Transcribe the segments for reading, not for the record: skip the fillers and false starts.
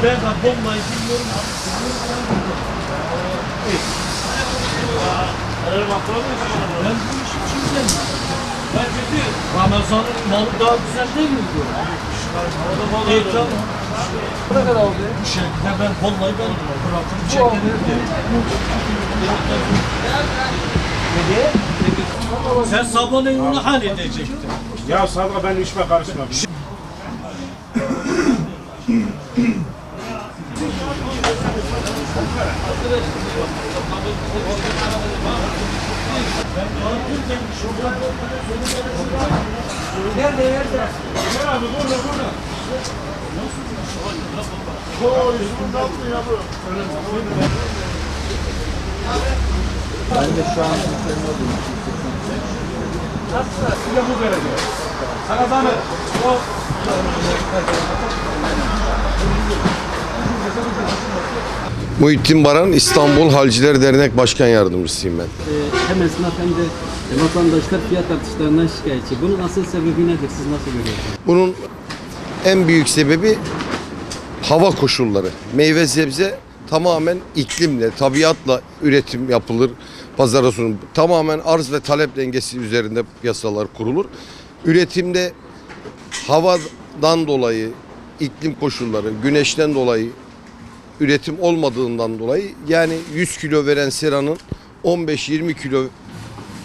Ben de bombayı bilmiyorum. Ben bu işi kimden? Ben kötü. Ramazan'ın malı daha güzel değil mi diyor? İyi tamam. Ne kadar oldu? Bu şekilde ben vallahi ben bırakırım çekerim. Sen sabahleyin onu halledecektin. Ya Sadra ben işime karışmam. Nerede? Gel abi burada. Oo, yüzümün altı ya bu. Ben de şu an Size bu vereceğim. Sana da mı? Muhittin Baran, İstanbul Halciler Dernek Başkan Yardımcısıyım ben. Hem esnaf hem de vatandaşlar fiyat artışlarından şikayetçi. Bunun asıl sebebi nedir? Siz nasıl görüyorsunuz? Bunun en büyük sebebi hava koşulları. Meyve sebze tamamen iklimle, tabiatla üretim yapılır, pazara sunulur. Tamamen arz ve talep dengesi üzerinde piyasalar kurulur. Üretimde havadan dolayı, iklim koşulları, güneşten dolayı üretim olmadığından dolayı yani 100 kilo veren seranın 15-20 kilo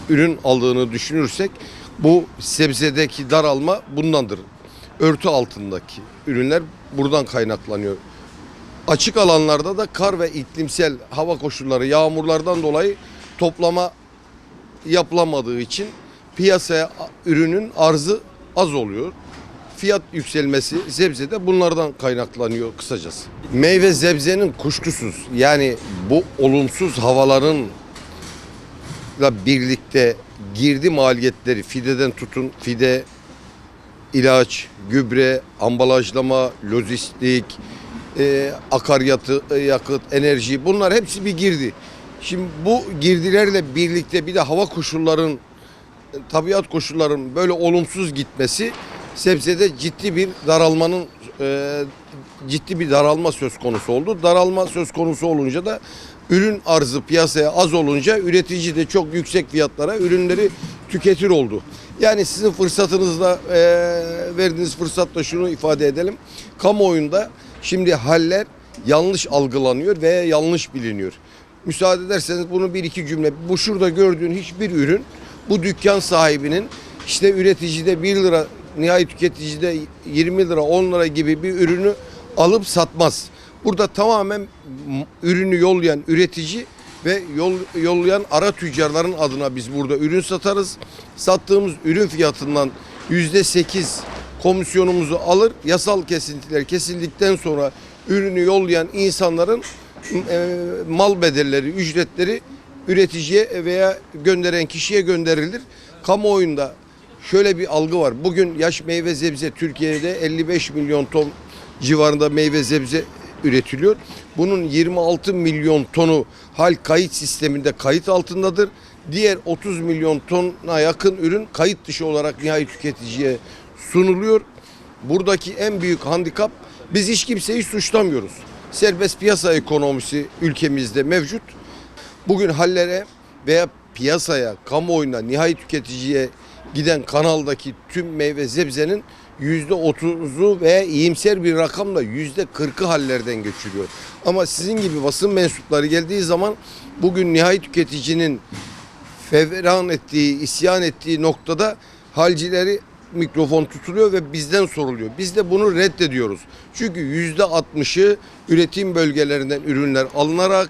ürün aldığını düşünürsek bu sebzedeki daralma bundandır. Örtü altındaki ürünler buradan kaynaklanıyor. Açık alanlarda da kar ve iklimsel hava koşulları, yağmurlardan dolayı toplama yapılamadığı için piyasaya ürünün arzı az oluyor. Fiyat yükselmesi sebzede bunlardan kaynaklanıyor kısacası. Meyve sebzenin kuşkusuz yani bu olumsuz havalarınla birlikte girdi maliyetleri fideden tutun fide, ilaç, gübre, ambalajlama, lojistik, akaryakıt, enerji bunlar hepsi bir girdi. Şimdi bu girdilerle birlikte bir de hava koşulların, tabiat koşullarının böyle olumsuz gitmesi sebzede ciddi bir daralma söz konusu oldu. Daralma söz konusu olunca da ürün arzı piyasaya az olunca üretici de çok yüksek fiyatlara ürünleri tüketir oldu. Yani sizin fırsatınızla verdiğiniz fırsatla şunu ifade edelim. Kamuoyunda şimdi haller yanlış algılanıyor veya yanlış biliniyor. Müsaade ederseniz bunu bir iki cümle. Bu şurada gördüğün hiçbir ürün bu dükkan sahibinin işte üreticide 1 lira, nihai tüketicide 20 lira, 10 lira gibi bir ürünü alıp satmaz. Burada tamamen ürünü yollayan üretici ve yollayan ara tüccarların adına biz burada ürün satarız. Sattığımız ürün fiyatından %8 komisyonumuzu alır. Yasal kesintiler kesildikten sonra ürünü yollayan insanların mal bedelleri, ücretleri üreticiye veya gönderen kişiye gönderilir. Kamuoyunda şöyle bir algı var. Bugün yaş meyve sebze Türkiye'de 55 milyon ton civarında meyve sebze üretiliyor. Bunun 26 milyon tonu hal kayıt sisteminde kayıt altındadır. Diğer 30 milyon tona yakın ürün kayıt dışı olarak nihai tüketiciye sunuluyor. Buradaki en büyük handikap biz hiç kimseyi suçlamıyoruz. Serbest piyasa ekonomisi ülkemizde mevcut. Bugün hallere veya piyasaya, kamuoyuna, nihai tüketiciye giden kanaldaki tüm meyve sebzenin %30'u veya iyimser bir rakamla %40'ı hallerden geçiriyor. Ama sizin gibi basın mensupları geldiği zaman bugün nihai tüketicinin fevran ettiği, isyan ettiği noktada halcileri mikrofon tutuluyor ve bizden soruluyor. Biz de bunu reddediyoruz. Çünkü %60'ı üretim bölgelerinden ürünler alınarak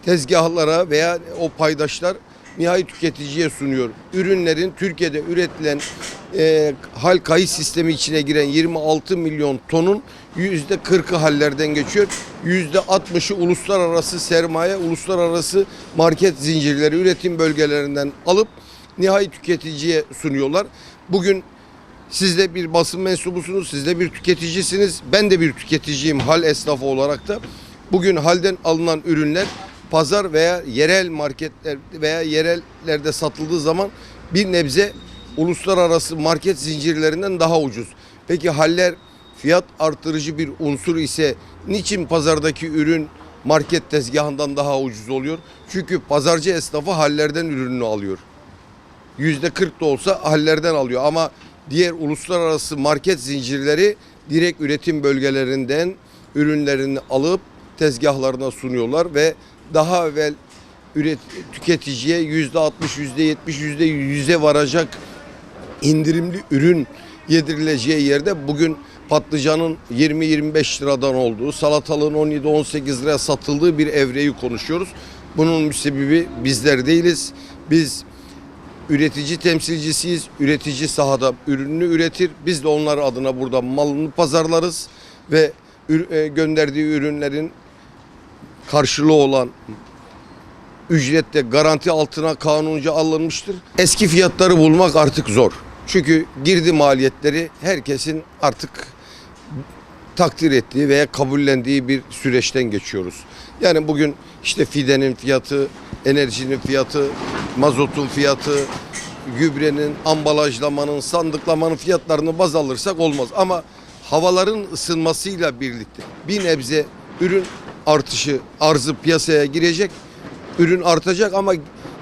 tezgahlara veya o paydaşlar nihai tüketiciye sunuyor. Ürünlerin Türkiye'de üretilen hal kayıt sistemi içine giren 26 milyon tonun %40'ı hallerden geçiyor. %60'ı uluslararası sermaye, uluslararası market zincirleri üretim bölgelerinden alıp nihai tüketiciye sunuyorlar. Bugün siz de bir basın mensubusunuz, siz de bir tüketicisiniz. Ben de bir tüketiciyim hal esnafı olarak da. Bugün halden alınan ürünler pazar veya yerel marketler veya yerellerde satıldığı zaman bir nebze uluslararası market zincirlerinden daha ucuz. Peki haller fiyat artırıcı bir unsur ise niçin pazardaki ürün market tezgahından daha ucuz oluyor? Çünkü pazarcı esnafı hallerden ürününü alıyor. %40 da olsa hallerden alıyor ama diğer uluslararası market zincirleri direkt üretim bölgelerinden ürünlerini alıp tezgahlarına sunuyorlar ve daha evvel tüketiciye %60, %70, %100'e varacak indirimli ürün yedirileceği yerde bugün patlıcanın 20-25 liradan olduğu, salatalığın 17-18 liraya satıldığı bir evreyi konuşuyoruz. Bunun müsebbibi bizler değiliz. Biz üretici temsilcisiyiz. Üretici sahada ürününü üretir. Biz de onlar adına burada malını pazarlarız ve gönderdiği ürünlerin karşılığı olan ücrette garanti altına kanunca alınmıştır. Eski fiyatları bulmak artık zor. Çünkü girdi maliyetleri herkesin artık takdir ettiği veya kabullendiği bir süreçten geçiyoruz. Yani bugün işte fidenin fiyatı, enerjinin fiyatı, mazotun fiyatı, gübrenin, ambalajlamanın, sandıklamanın fiyatlarını baz alırsak olmaz. Ama havaların ısınmasıyla birlikte bir nebze ürün artışı, arzı piyasaya girecek, ürün artacak ama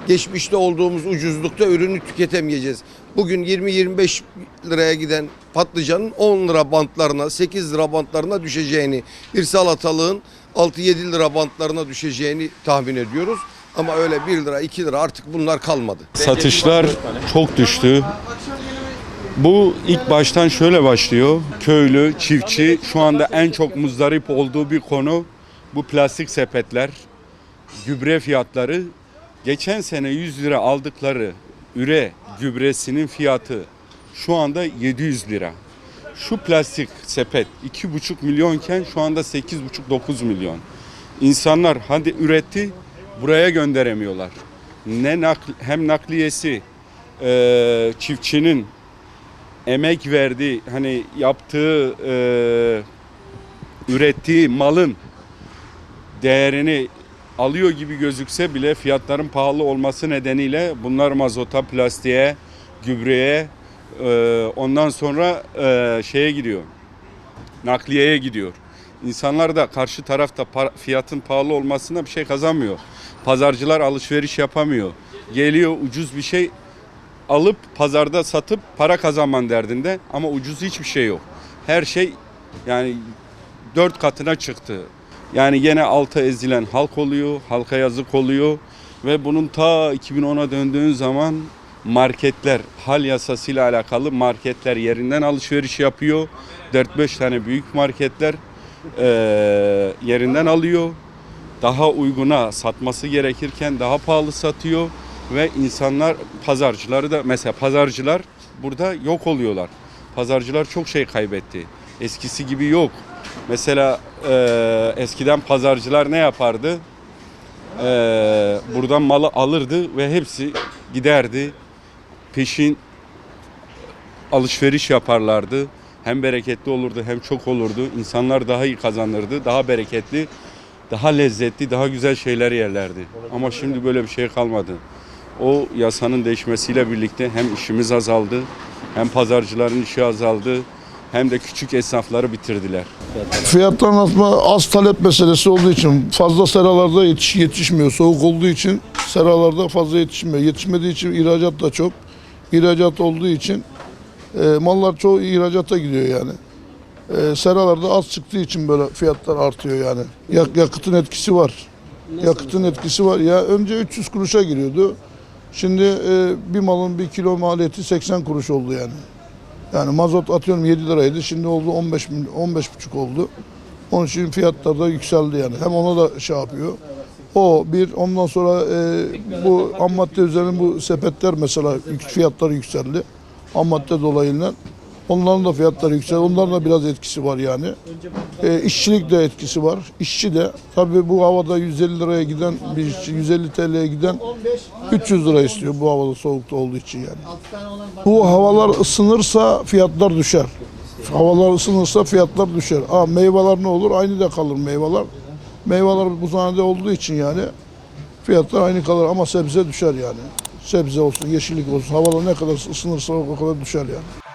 geçmişte olduğumuz ucuzlukta ürünü tüketemeyeceğiz. Bugün 20-25 liraya giden patlıcanın 10 lira bantlarına, 8 lira bantlarına düşeceğini, bir salatalığın 6-7 lira bantlarına düşeceğini tahmin ediyoruz. Ama öyle 1 lira, 2 lira artık bunlar kalmadı. Satışlar çok düştü. Bu ilk baştan şöyle başlıyor. Köylü, çiftçi şu anda en çok muzdarip olduğu bir konu bu plastik sepetler, gübre fiyatları. Geçen sene 100 lira aldıkları üre gübresinin fiyatı şu anda 700 lira. Şu plastik sepet 2,5 milyonken şu anda 8,5-9 milyon. İnsanlar hadi üretti, buraya gönderemiyorlar. Hem nakliyesi, çiftçinin emek verdiği, hani yaptığı, ürettiği malın değerini alıyor gibi gözükse bile fiyatların pahalı olması nedeniyle bunlar mazota, plastiğe, gübreye, ondan sonra şeye gidiyor, nakliyeye gidiyor. İnsanlar da karşı tarafta fiyatın pahalı olmasına bir şey kazanmıyor. Pazarcılar alışveriş yapamıyor. Geliyor ucuz bir şey alıp pazarda satıp para kazanman derdinde ama ucuz hiçbir şey yok. Her şey yani 4 katına çıktı. Yani gene alta ezilen halk oluyor, halka yazık oluyor ve bunun ta 2010'a döndüğün zaman marketler, hal yasasıyla alakalı marketler yerinden alışveriş yapıyor. 4-5 tane büyük marketler yerinden alıyor. Daha uyguna satması gerekirken daha pahalı satıyor ve insanlar, pazarcıları da mesela pazarcılar burada yok oluyorlar. Pazarcılar çok şey kaybetti. Eskisi gibi yok. Mesela eskiden pazarcılar ne yapardı? Buradan malı alırdı ve hepsi giderdi. Peşin alışveriş yaparlardı. Hem bereketli olurdu hem çok olurdu. İnsanlar daha iyi kazanırdı. Daha bereketli, daha lezzetli, daha güzel şeyler yerlerdi. Ama şimdi böyle bir şey kalmadı. O yasanın değişmesiyle birlikte hem işimiz azaldı, hem pazarcıların işi azaldı, hem de küçük esnafları bitirdiler. Fiyatların artma az talep meselesi olduğu için fazla seralarda yetişmiyor. Soğuk olduğu için seralarda fazla yetişmiyor. Yetişmediği için ihracat da çok. İhracat olduğu için mallar çoğu ihracata gidiyor yani. Seralarda az çıktığı için böyle fiyatlar artıyor yani. Yakıtın etkisi var. Yakıtın etkisi var. Ya önce 300 kuruşa giriyordu. Şimdi bir malın 1 kilo maliyeti 80 kuruş oldu yani. Yani mazot atıyorum 7 liraydı. Şimdi oldu 15,5 oldu. Onun için fiyatlar da yükseldi yani. Hem ona da şey yapıyor. O bir. Ondan sonra bu ham madde üzerine bu sepetler mesela fiyatları yükseldi. Ham madde dolayısıyla. Onların da fiyatları yükseldi. Onların da biraz etkisi var yani. İşçilik de etkisi var. İşçi de tabii bu havada 150 liraya giden bir işçi 150 TL'ye giden 300 lira istiyor bu havada soğukta olduğu için yani. Bu havalar ısınırsa fiyatlar düşer. Havalar ısınırsa fiyatlar düşer. Meyveler ne olur? Aynı da kalır meyveler. Meyveler buzhanede olduğu için yani fiyatlar aynı kalır ama sebze düşer yani. Sebze olsun, yeşillik olsun. Havalar ne kadar ısınırsa o kadar düşer yani.